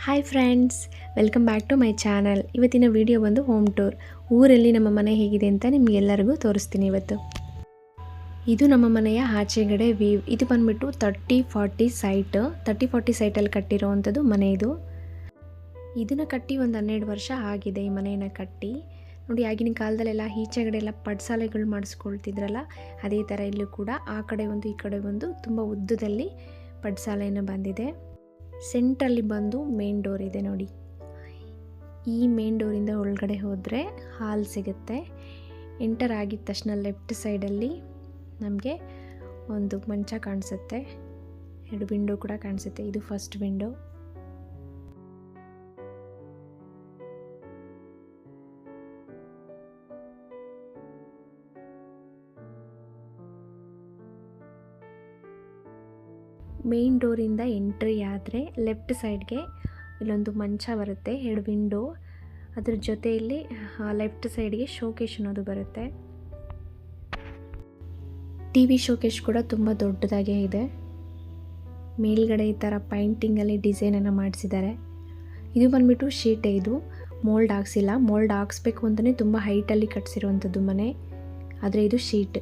Hi friends, welcome back to my channel. ಇವತ್ತಿನ video ಬಂದು home tour. ಊರಲ್ಲಿ ನಮ್ಮ ಮನೆ ಹೇಗಿದೆ ಅಂತ ನಿಮಗೆಲ್ಲರಿಗೂ ತೋರಿಸ್ತೀನಿ ಇವತ್ತು. ಇದು ನಮ್ಮ ಮನೆಯ ಆಚೆಗಡೆ ವ್ಯೂ. ಇದು ಬಂದುಬಿಟ್ಟು 30-40 ಸೈಟಲ್ಲಿ ಕಟ್ಟಿರೋವಂಥದ್ದು ಮನೆ ಇದು. ಇದನ್ನು ಕಟ್ಟಿ ಒಂದು 12 ವರ್ಷ ಆಗಿದೆ ಈ ಮನೆಯನ್ನು ಕಟ್ಟಿ. ನೋಡಿ, ಆಗಿನ ಕಾಲದಲ್ಲೆಲ್ಲ ಈಚೆಗಡೆ ಎಲ್ಲ ಪಡ್ಸಾಲೆಗಳು ಮಾಡಿಸ್ಕೊಳ್ತಿದ್ರಲ್ಲ, ಅದೇ ಥರ ಇಲ್ಲೂ ಕೂಡ ಆ ಕಡೆ ಒಂದು ಈ ಕಡೆ ಒಂದು ತುಂಬ ಉದ್ದದಲ್ಲಿ ಪಡ್ಸಾಲೆಯನ್ನು ಬಂದಿದೆ. ಸೆಂಟ್ರಲ್ಲಿ ಬಂದು ಮೇನ್ ಡೋರ್ ಇದೆ ನೋಡಿ. ಈ ಮೇನ್ ಡೋರಿಂದ ಒಳಗಡೆ ಹೋದರೆ ಹಾಲ್ ಸಿಗುತ್ತೆ. ಎಂಟರ್ ಆಗಿದ ತಕ್ಷಣ ಲೆಫ್ಟ್ ಸೈಡಲ್ಲಿ ನಮಗೆ ಒಂದು ಮಂಚ ಕಾಣಿಸುತ್ತೆ, 2 ವಿಂಡೋ ಕೂಡ ಕಾಣಿಸುತ್ತೆ. ಇದು ಫಸ್ಟ್ ವಿಂಡೋ. ಮೇನ್ ಡೋರಿಂದ ಎಂಟ್ರಿ ಆದರೆ ಲೆಫ್ಟ್ ಸೈಡ್ಗೆ ಇಲ್ಲೊಂದು ಮಂಚ ಬರುತ್ತೆ, 2 ವಿಂಡೋ. ಅದ್ರ ಜೊತೆಯಲ್ಲಿ ಲೆಫ್ಟ್ ಸೈಡ್ಗೆ ಶೋಕೇಶ್ ಅನ್ನೋದು ಬರುತ್ತೆ. TV ಶೋಕೇಶ್ ಕೂಡ ತುಂಬ ದೊಡ್ಡದಾಗೇ ಇದೆ. ಮೇಲ್ಗಡೆ ಈ ಥರ ಪೈಂಟಿಂಗಲ್ಲಿ ಡಿಸೈನನ್ನು ಮಾಡಿಸಿದ್ದಾರೆ. ಇದು ಬಂದುಬಿಟ್ಟು ಶೀಟೇ, ಇದು ಮೋಲ್ಡ್ ಹಾಕ್ಸಿಲ್ಲ. ಮೋಲ್ಡ್ ಹಾಕ್ಸ್ಬೇಕು ಅಂತಲೇ ತುಂಬ ಹೈಟಲ್ಲಿ ಕಟ್ಸಿರುವಂಥದ್ದು ಮನೆ, ಆದರೆ ಇದು ಶೀಟ್.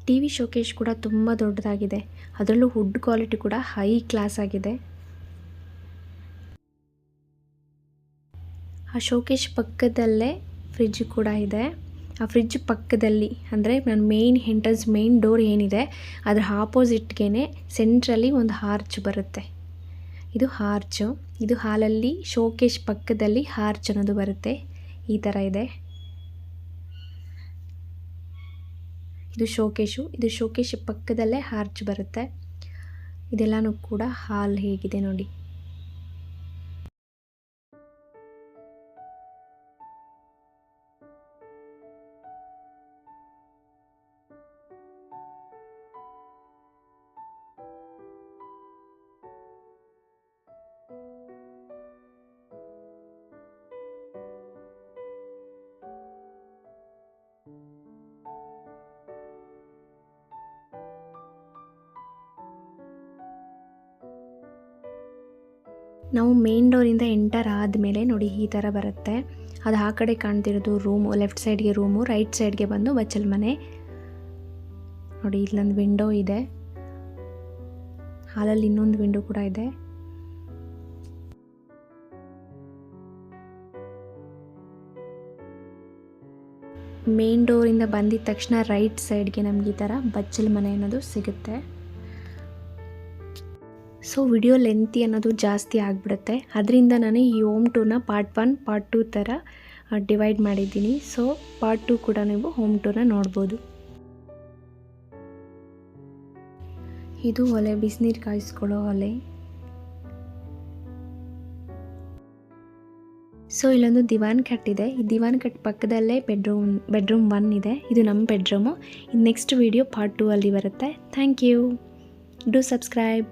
TV ಶೋಕೇಶ್ ಕೂಡ ತುಂಬ ದೊಡ್ಡದಾಗಿದೆ, ಅದರಲ್ಲೂ ವುಡ್ ಕ್ವಾಲಿಟಿ ಕೂಡ ಹೈ ಕ್ಲಾಸ್ ಆಗಿದೆ. ಆ ಶೋಕೇಶ್ ಪಕ್ಕದಲ್ಲೇ ಫ್ರಿಡ್ಜ್ ಕೂಡ ಇದೆ. ಆ ಫ್ರಿಡ್ಜ್ ಪಕ್ಕದಲ್ಲಿ ಅಂದರೆ ನನ್ನ ಮೇನ್ ಡೋರ್ ಏನಿದೆ ಅದರ ಆಪೋಸಿಟ್ಗೆ ಸೆಂಟ್ರಲ್ಲಿ ಒಂದು ಹಾರ್ಚ್ ಬರುತ್ತೆ. ಇದು ಹಾರ್ಚು. ಇದು ಹಾಲಲ್ಲಿ ಶೋಕೇಶ್ ಪಕ್ಕದಲ್ಲಿ ಹಾರ್ಚ್ ಅನ್ನೋದು ಬರುತ್ತೆ. ಈ ಥರ ಇದೆ. ಇದು ಶೋಕೇಶ್ ಪಕ್ಕದಲ್ಲೇ ಹಾರ್ಚ್ ಬರುತ್ತೆ. ಇದೆಲ್ಲನೂ ಕೂಡ ಹಾಲ್ ಹೇಗಿದೆ ನೋಡಿ. ನಾವು ಮೇನ್ ಡೋರಿಂದ ಎಂಟರ್ ಆದಮೇಲೆ ನೋಡಿ ಈ ಥರ ಬರುತ್ತೆ. ಅದು ಆ ಕಡೆ ಕಾಣ್ತಿರೋದು ರೂಮು, ಲೆಫ್ಟ್ ಸೈಡ್ಗೆ ರೂಮು, ರೈಟ್ ಸೈಡ್ಗೆ ಬಂದು ಬಚ್ಚಲ್ ಮನೆ. ನೋಡಿ, ಇಲ್ಲೊಂದು ವಿಂಡೋ ಇದೆ, ಹಾಲಲ್ಲಿ ಇನ್ನೊಂದು ವಿಂಡೋ ಕೂಡ ಇದೆ. ಮೇನ್ ಡೋರಿಂದ ಬಂದಿದ ತಕ್ಷಣ ರೈಟ್ ಸೈಡ್ಗೆ ನಮ್ಗೆ ಈ ಥರ ಬಚ್ಚಲ್ ಮನೆ ಅನ್ನೋದು ಸಿಗುತ್ತೆ. ಸೊ ವಿಡಿಯೋ ಲೆಂತಿ ಅನ್ನೋದು ಜಾಸ್ತಿ ಆಗಿಬಿಡುತ್ತೆ, ಅದರಿಂದ ನಾನು ಈ ಹೋಮ್ ಟೂರ್ನ ಪಾರ್ಟ್ 1 ಪಾರ್ಟ್ 2 ಥರ ಡಿವೈಡ್ ಮಾಡಿದ್ದೀನಿ. ಸೊ ಪಾರ್ಟ್ 2 ಕೂಡ ನೀವು ಹೋಮ್ ಟೂರ್ನ ನೋಡ್ಬೋದು. ಇದು ಒಲೆ, ಬಿಸಿನೀರು ಕಾಯಿಸ್ಕೊಳ್ಳೋ ಒಲೆ. ಸೊ ಇಲ್ಲೊಂದು ದಿವಾನ್ ಕಟ್ ಇದೆ. ಈ ದಿವಾನ್ ಕಟ್ ಪಕ್ಕದಲ್ಲೇ ಬೆಡ್ರೂಮ್ 1 ಇದೆ. ಇದು ನಮ್ಮ ಬೆಡ್ರೂಮು. ಇದು ನೆಕ್ಸ್ಟ್ ವಿಡಿಯೋ ಪಾರ್ಟ್ 2 ಅಲ್ಲಿ ಬರುತ್ತೆ. Thank you. Do subscribe.